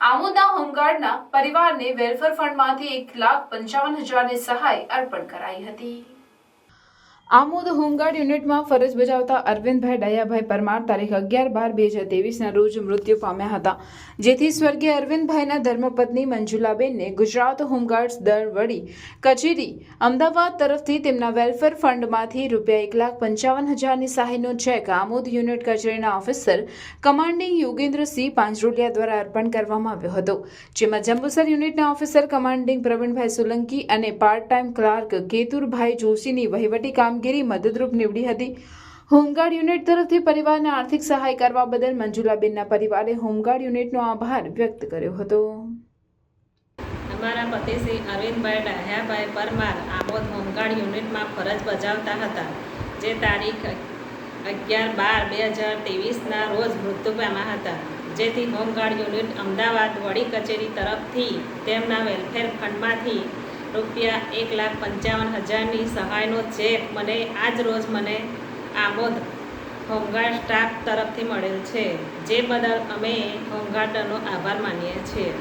આમોદના હોમગાર્ડના પરિવારને વેલફેર ફંડમાંથી 1,55,000ની સહાય અર્પણ કરાઈ હતી। આમોદ હોમગાર્ડ યુનિટમાં ફરજ બજાવતા અરવિંદભાઈ દયાભાઈ પરમાર તારીખ 11/12/2023ના રોજ મૃત્યુ પામ્યા હતા, જેથી સ્વર્ગીય અરવિંદભાઈના ધર્મપત્ની મંજુલાબેનને ગુજરાત હોમગાર્ડ્સ દળ વડી કચેરી અમદાવાદ તરફથી તેમના વેલફેર ફંડમાંથી ₹1,55,000ની સહાયનો ચેક આમોદ યુનિટ કચેરીના ઓફિસર કમાન્ડિંગ યોગેન્દ્રસિંહ પાંજરોલિયા દ્વારા અર્પણ કરવામાં આવ્યો હતો, જેમાં જંબુસર યુનિટના ઓફિસર કમાન્ડિંગ પ્રવીણભાઈ સોલંકી અને પાર્ટ ટાઈમ ક્લાર્ક કેતુરભાઈ જોશીની વહીવટી કામગીરી મદદરૂપ નીવડી હતી। હોમગાર્ડ યુનિટ તરફથી પરિવારને આર્થિક સહાય કરવા બદલ મંજુલાબેનના પરિવારે હોમગાર્ડ યુનિટનો આભાર વ્યક્ત કર્યો હતો। અમારા પતિ શ્રી અરવિંદભાઈ દયાભાઈ પરમાર આમોદ હોમગાર્ડ યુનિટમાં ફરજ બજાવતા હતા, જે તારીખ 11/12/2023ના રોજ મૃત્યુ પામ્યા હતા, જેથી હોમગાર્ડ યુનિટ અમદાવાદ વડી કચેરી તરફથી તેમના વેલફેર ફંડમાંથી ₹1,55,000ની સહાયનો ચેક મને આજ રોજ મને આમોદ હોમગાર્ડ સ્ટાફ તરફથી મળેલ છે, જે બદલ અમે હોમગાર્ડનો આભાર માનીએ છીએ।